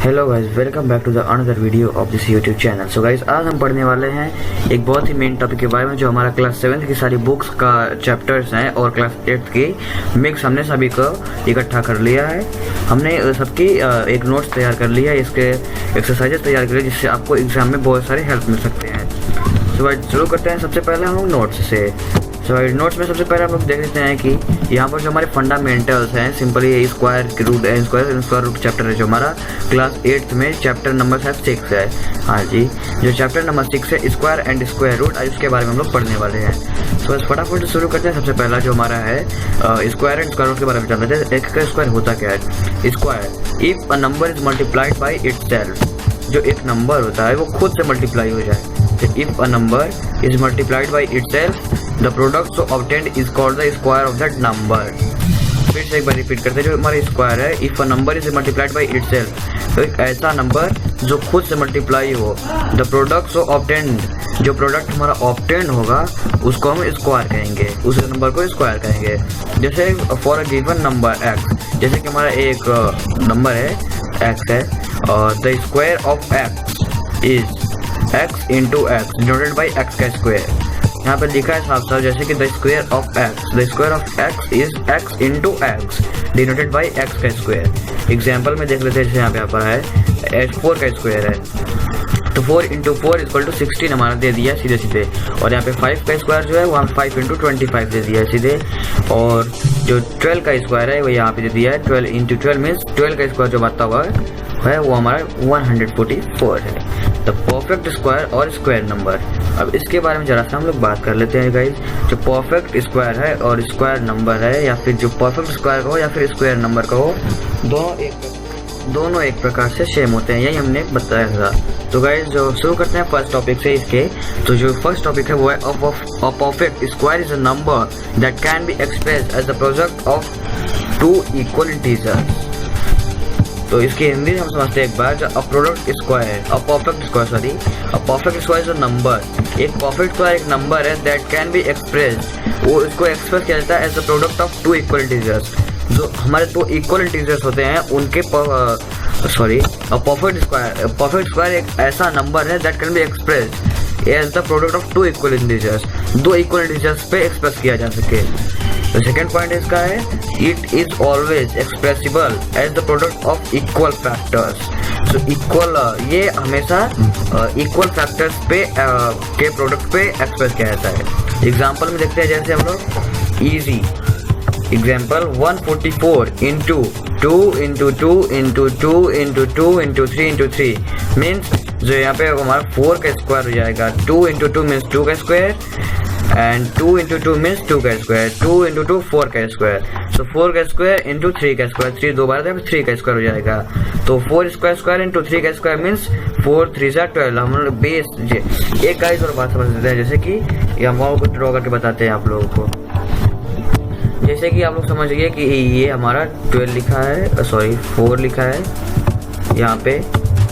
Hello guys, welcome back to the another video of this YouTube channel. So guys, आज हम पढ़ने वाले हैं एक बहुत ही मेन टॉपिक के बारे में जो हमारा क्लास 7 की सारी बुक्स का चैप्टर्स हैं और क्लास 8 की मिक्स हमने सभी को इकट्ठा कर लिया है। हमने सबकी एक नोट्स तैयार कर लिया है, इसके एक्सरसाइजेस तैयार कर लिए जिससे आपको एग्जाम में बहुत सारे हेल्प मिल सकते हैं। सो गाइस, शुरू करते हैं सबसे पहले हम लोग नोट्स से। सो नोट्स में सबसे पहले हम लोग देख लेते हैं कि यहाँ पर जो हमारे फंडामेंटल्स हैं, simply square root and square root chapter है जो हमारा क्लास 8 में चैप्टर नंबर 6 है। हाँ जी, जो चैप्टर नंबर 6 है स्क्वायर एंड स्क्वायर रूट, आज उसके बारे में हम लोग पढ़ने वाले हैं। तो फटाफट से शुरू करते हैं। सबसे पहला जो हमारा है स्क्वायर एंड स्क्वायर रूट के बारे में जानते हैं। एक का स्क्वायर होता क्या है? Square if a number is multiplied by itself, जो एक नंबर होता है वो खुद से मल्टीप्लाई हो जाए। If a number is multiplied by itself the product so obtained is called the square of that number. फिर से एक बार रिपीट करते हैं। जो हमारा स्क्वायर है, if a number is multiplied by itself, तो एक ऐसा नंबर जो खुद से मल्टीप्लाई हो। द प्रोडक्ट सो ऑब्टेन्ड, जो प्रोडक्ट हमारा ऑब्टेन्ड होगा उसको हम स्क्वायर कहेंगे, उस नंबर को स्क्वायर कहेंगे। जैसे for a given number x, जैसे कि हमारा एक नंबर है एक्स है और the square of x is x into x denoted by x का स्क्वायर। यहाँ पर लिखा है साफ साफ, जैसे कि the square of x is x into x denoted by x का स्क्वायर। एग्जाम्पल में देख लेते हैं। जैसे यहाँ पर है 4 का स्क्वायर है, तो 4 इंटू 4 इक्वल टू 16 हमारा दे दिया सीधे सीधे। और यहाँ पे 5 का स्क्वायर जो है वहाँ 5 इंटू 25 दे दिया है सीधे। और जो 12 का स्क्वायर है वो यहाँ पे दे दिया है 12 इंटू 12 मीन्स 12 का स्क्वायर जो बनता हुआ है वो हमारा 144 है। द परफेक्ट स्क्वायर और स्क्वायर नंबर। अब इसके बारे में जरा सा हम लोग बात कर लेते हैं गाइज। जो परफेक्ट स्क्वायर है और स्क्वायर नंबर है, या फिर जो परफेक्ट स्क्वायर का हो या फिर स्क्वायर नंबर का हो, दोनों एक प्रकार से सेम होते हैं, यही हमने बताया था। तो गाइज, जो शुरू करते हैं फर्स्ट टॉपिक से इसके। तो जो फर्स्ट टॉपिक है वो है a perfect square is a number that can be expressed as the product of two equal integers. तो इसकी हिंदी हम समझते हैं एक बार। जो perfect square is a number, एक परफेक्ट स्क्वायर एक नंबर है दैट कैन बी एक्सप्रेस्ड, वो इसको एक्सप्रेस किया जाता है as the product of two equal integers. जो हमारे दो इक्वल इंटीजर्स होते हैं उनके परफेक्ट स्क्वायर एक ऐसा नंबर है that can be expressed as the product of two equal integers, दो इक्वल इंटीजर्स पे एक्सप्रेस किया जा सके। तो सेकेंड पॉइंट इसका है it is always expressible as the product of equal factors. तो इक्वल, ये हमेशा इक्वल फैक्टर्स पे के प्रोडक्ट पे एक्सप्रेस किया जाता है। एग्जाम्पल में देखते हैं, जैसे हम लोग easy example 144 into 2 into 2 into 2 into 2 into 3 into 3 means जो यहाँ पे हमारा 4 का स्क्वायर हो जाएगा। 2 इंटू 2 मीन्स 2 का स्क्वायर एंड 2 इंटू 2 मीन्स 2 का स्क्वायर, 2 इंटू 2 4 का स्क्वायर। सो 4 का स्क्वायर इंटू 3 का स्क्वायर, 3 दो बार 3 का स्क्वायर हो जाएगा। तो 4 स्क्वायर इंटू 3 का स्क्वायर मीन्स 4 3 12। हम लोग बेस एक गाइस और बात समझ लेते हैं, जैसे कि हम को ड्रॉ करके बताते हैं आप लोगों को। जैसे कि आप लोग समझिए कि ये हमारा 12 लिखा है, सॉरी 4 लिखा है यहाँ पे,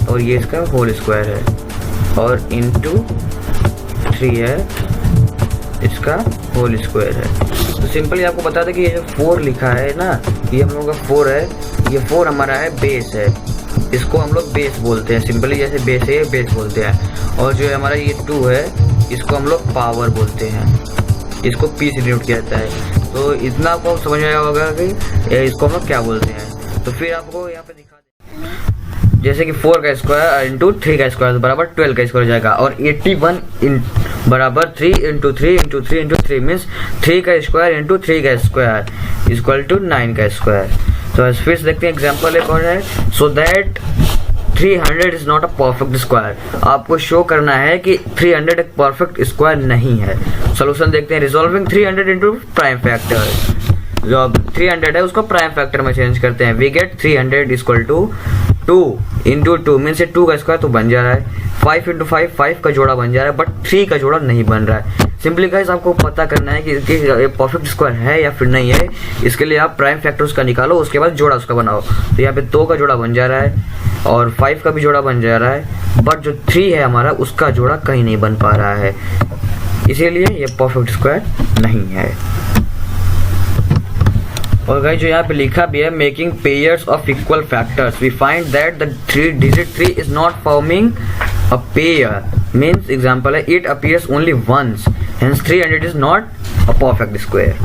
और ये इसका होल स्क्वायर है, और इंटू 3 है, इसका होल स्क्वायर है। तो सिंपली आपको बता दें कि ये जो 4 लिखा है ना, ये हम लोग का 4 है, ये 4 हमारा है बेस है, इसको हम लोग बेस बोलते हैं। सिंपली जैसे बेस है बेस बोलते हैं। और जो हमारा ये 2 है इसको हम लोग पावर बोलते हैं, इसको पी से डिनोट किया जाता है। तो इतना आपको समझ में आया होगा कि इसको हम लोग क्या बोलते हैं। तो फिर आपको यहाँ पे दिखा दें, जैसे कि 4 का स्क्वायर इंटू 3 का स्क्वायर बराबर 12 का स्क्वायर हो जाएगा, और 81 बराबर 3 इंटू 3 इंटू 3 इंटू 3 मीन्स 3 का स्क्वायर इंटू 3 का स्क्वायर इक्वल टू 9 का स्क्वायर। तो फिर से देखते हैं एग्जाम्पल एक और है। So that 300 is not a perfect square. आपको शो करना है कि 300 एक परफेक्ट स्क्वायर नहीं है। सोल्यूशन देखते हैं। रिजॉल्विंग 300 इंटू प्राइम फैक्टर, जो 300 है उसको प्राइम फैक्टर में चेंज करते हैं। We get 300 equal to 2 into 2 means 2 का स्क्वायर तो बन जा रहा है, 5 इंटू 5 5 का जोड़ा बन जा रहा है, बट 3 का जोड़ा नहीं बन रहा है। सिंपली गाइस, आपको पता करना है कि परफेक्ट स्क्वायर है या फिर नहीं है। इसके लिए आप प्राइम फैक्टर उसका निकालो, उसके बाद जोड़ा उसका बनाओ। तो यहाँ पे 2 का जोड़ा बन जा रहा है और 5 का भी जोड़ा बन जा रहा है, बट जो 3 है हमारा उसका जोड़ा कहीं नहीं बन पा रहा है, इसीलिए ये परफेक्ट स्क्वायर नहीं है। और गाइस जो यहाँ पे लिखा भी है making pairs of equal factors, we find that the 3 digit 3 is not forming a pair, means example है it appears only once, hence 300 is not a perfect square.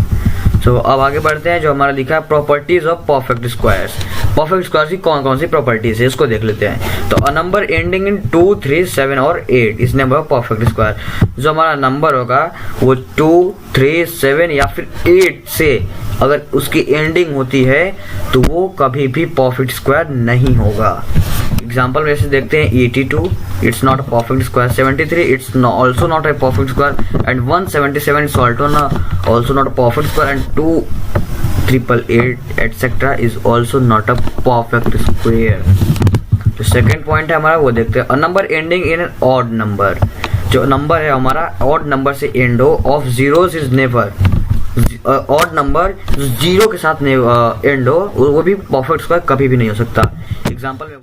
तो अब आगे बढ़ते हैं, जो हमारा लिखा है properties of perfect squares. Perfect square की कौन कौन सी प्रॉपर्टीज है इसको देख लेते हैं। तो अ नंबर एंडिंग इन 2, 3, 7 और 8 इसने होगा परफेक्ट स्क्वायर। जो हमारा नंबर होगा वो 2, 3, 7 या फिर 8 से अगर उसकी एंडिंग होती है तो वो कभी भी परफेक्ट स्क्वायर नहीं होगा। एग्जाम्पल में से देखते हैं 82 it's not a perfect square, 73 it's also not a perfect square and 177 it's also not a perfect square and 2,888 etcetera is also not a perfect square. जो सेकेंड पॉइंट है हमारा वो देखते हैं, a number ending in an odd number. जो number है हमारा odd number से एंड हो, of zeros is never, odd number zero के साथ एंड हो वो भी परफेक्ट स्क्वायर कभी भी नहीं हो सकता। एग्जाम्पल में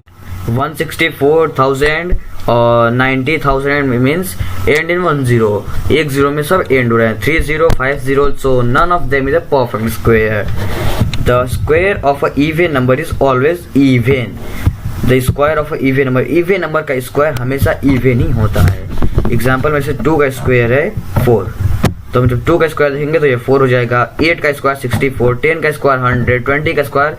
164,000 और 90,000 मीन्स एंड इन 10, एक जीरो में सब एंड हो रहे हैं, 30, 50, so none of them is a perfect square. The square of a even number is always even, the square of a even number, even number का square हमेशा even ही होता है। एग्जाम्पल में से 2 का स्क्वायर है 4, तो हम जब 2 का स्क्वायर देखेंगे तो ये 4 हो जाएगा, 8 का स्क्वायर 64, 10 का स्क्वायर 100, 20 का स्क्वायर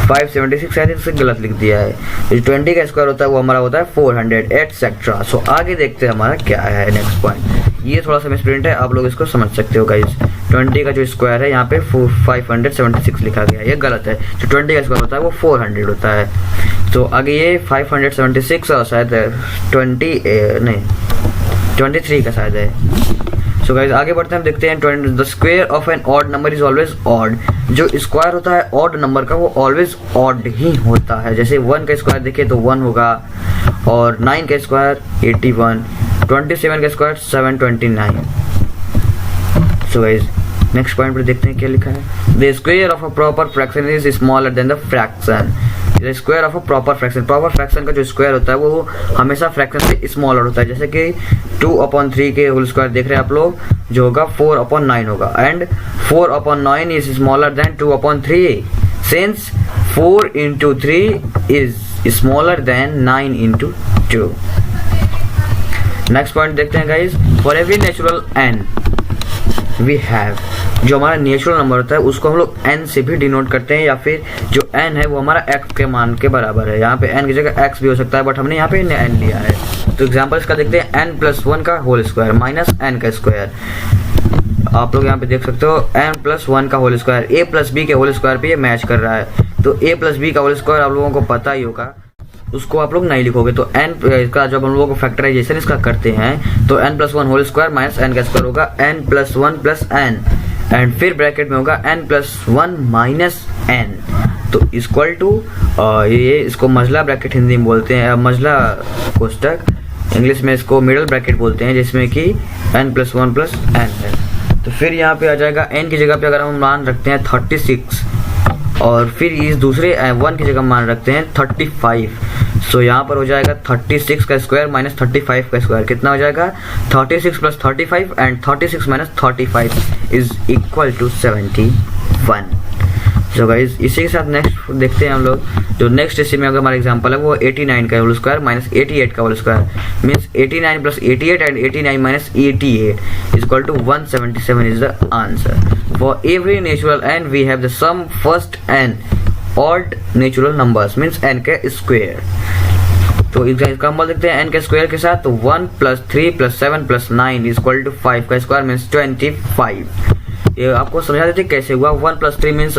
576, शायद इससे गलत लिख दिया है। जो 20 का स्क्वायर होता है वो हमारा होता है 400 एटसेट्रा। सो आगे देखते हैं हमारा क्या है नेक्स्ट पॉइंट। ये थोड़ा सा मिसप्रिंट है, आप लोग इसको समझ सकते हो गाइस। 20 का जो स्क्वायर है यहाँ पे 576 लिखा गया है, ये गलत है। जो 20 का स्क्वायर होता है वो 400 होता है। तो आगे ये 576 और शायद 23 का शायद है। सो गाइस आगे बढ़ते हैं, हम देखते हैं the square of an odd number is always odd. जो स्क्वायर होता है ऑड नंबर का वो ऑलवेज ऑड ही होता है। जैसे 1 का स्क्वायर देखे तो 1 होगा, और 9 का स्क्वायर 81, 27 का square 729। So guys next point पर देखते हैं क्या लिखा है। The square of a proper fraction is smaller then the fraction. The square of a proper fraction, proper fraction का जो स्क्वायर होता है वो हमेशा फ्रैक्शन से स्मॉलर होता है। जैसे कि 2/3 के होल स्क्वायर देख रहे हैं आप लोग, जो होगा 4/9 होगा, and 4/9 is smaller than 2/3 since 4 into 3 is smaller than 9 into 2। Next point देखते हैं guys, for every natural n we have, जो हमारा नेचुरल नंबर होता है उसको हम लोग n से भी डिनोट करते हैं, या फिर जो n है वो हमारा x के मान के बराबर है। यहाँ पे n की जगह x भी हो सकता है, बट हमने यहाँ पे n लिया है। तो एग्जांपल इसका देखते हैं, n+1 का होल स्क्वायर माइनस n का स्क्वायर। आप लोग यहाँ पे देख सकते हो n+1 का होल स्क्वायर a+b के होल स्क्वायर पे ये मैच कर रहा है। तो a+b का होल स्क्वायर आप लोगों को पता ही होगा, उसको आप लोग नहीं लिखोगे। तो n का जब हम लोगों को फैक्टराइजेशन इसका करते हैं तो n+1 whole square minus n का स्क्वायर होगा n+1 प्लस n, एंड फिर ब्रैकेट में होगा n+1 माइनस n। तो इक्वल टू ये इसको मजला ब्रैकेट हिंदी में बोलते हैं, मजला कोष्टक इंग्लिश में इसको मिडल ब्रैकेट बोलते हैं, जिसमें कि n+1 प्लस n है। तो फिर यहाँ पे आ जाएगा n की जगह पे अगर हम मान रखते हैं 36, और फिर इस दूसरे 1 की जगह मान रखते हैं 35। सो यहाँ पर हो जाएगा 36 का स्क्वायर माइनस 35 का स्क्वायर, कितना हो जाएगा 36 plus 35, and 36 minus 35 is equal to 71। So guys इसी के साथ नेक्स्ट देखते हैं हम लोग। जो नेक्स्ट इसी में अगर हमारा एग्जांपल है वो 89 का होल स्क्वायर माइनस 88 का whole square, means 89 plus 88 and 89 minus 88 is equal to 177 is the answer. For every natural n we have the sum first n odd natural numbers means n के square. तो example देखते हैं n के square के साथ, तो 1 plus 3 plus 7 plus 9 is equal to 5 का square means 25। ये आपको समझा देते कैसे हुआ। 1 प्लस 3 मीन्स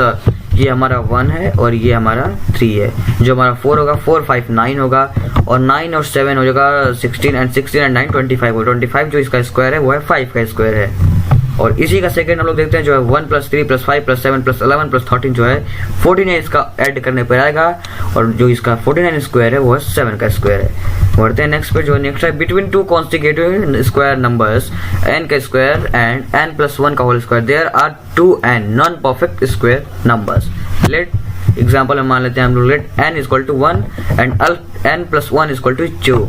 ये हमारा 1 है और ये हमारा 3 है। जो हमारा 4 होगा 4 5 9 होगा, और 9 और 7 हो जाएगा 16 एंड 9 25 होगा। 25 जो इसका स्क्वायर है वो है 5 का स्क्वायर है। और इसी का सेकंड हम लोग देखते हैं, जो है 1 plus 3 plus 5 plus 7 plus 11 plus 13 जो है 49 इसका ऐड करने पर आएगा, और जो इसका 49 स्क्वायर है वो है 7 का स्क्वायर है। बढ़ते हैं नेक्स्ट पे, जो नेक्स्ट है between two consecutive square numbers n का स्क्वायर एंड n+1 का whole square there are 2n non perfect square numbers. Let example में मान लेते हैं हम लोग, let n equal to 1 and n+1 equal to 2।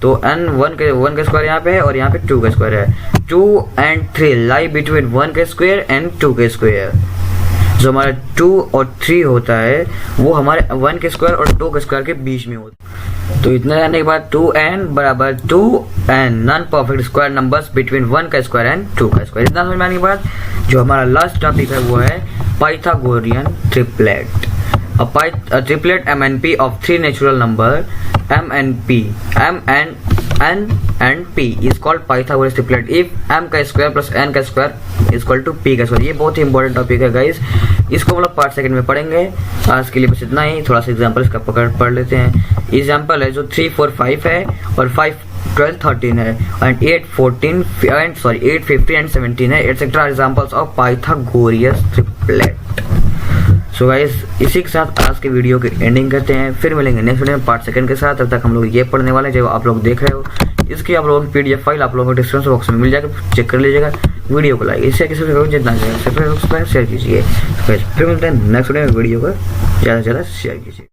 तो n 1 का स्क्वायर यहाँ पे है और यहाँ पे 2 का स्क्वायर है। 2 and 3 लाई बिटवीन 1 का स्क्वायर एंड 2 का स्क्वायर। जो हमारा 2 और 3 होता है वो हमारे 1 के स्क्वायर और 2 के स्क्वायर के बीच में होता है। तो इतना जानने के बाद 2n बराबर 2n non perfect square numbers between 1 का स्क्वायर एंड 2 का स्क्वायर। इतना समझ में आने के बाद जो हमारा लास्ट टॉपिक है वो है Pythagorean triplet. A triplet MNP of 3 natural number MNP n and p is called Pythagoras triplet if m का स्क्वायर प्लस n का square is equal to p का स्क्वायर। ये बहुत ही इंपॉर्टेंट टॉपिक है गाइस, इसको मतलब पार्ट सेकंड में पढ़ेंगे। आज के लिए बस इतना ही। थोड़ा सा एग्जांपल इसका पढ़ लेते हैं। एग्जांपल है जो 3 4 5 है और 5 12 13 है एंड 8 14 एंड 8 15 एंड 17 है etcetera examples of Pythagorean triplet. So guys इसी के साथ आज के वीडियो की एंडिंग करते हैं। फिर मिलेंगे नेक्स्ट वीडियो में पार्ट सेकंड के साथ। तब तक हम लोग ये पढ़ने वाले हैं जो आप लोग देख रहे हो। इसकी आप लोगों की पीडीएफ फाइल आप लोगों को डिस्क्रिप्शन बॉक्स में मिल जाएगा, चेक कर लीजिएगा। वीडियो को लाइक इससे किसी को जितना शेयर कीजिए। फिर मिलते हैं नेक्स्ट वीडियो में, वीडियो को ज़्यादा से ज़्यादा शेयर कीजिए।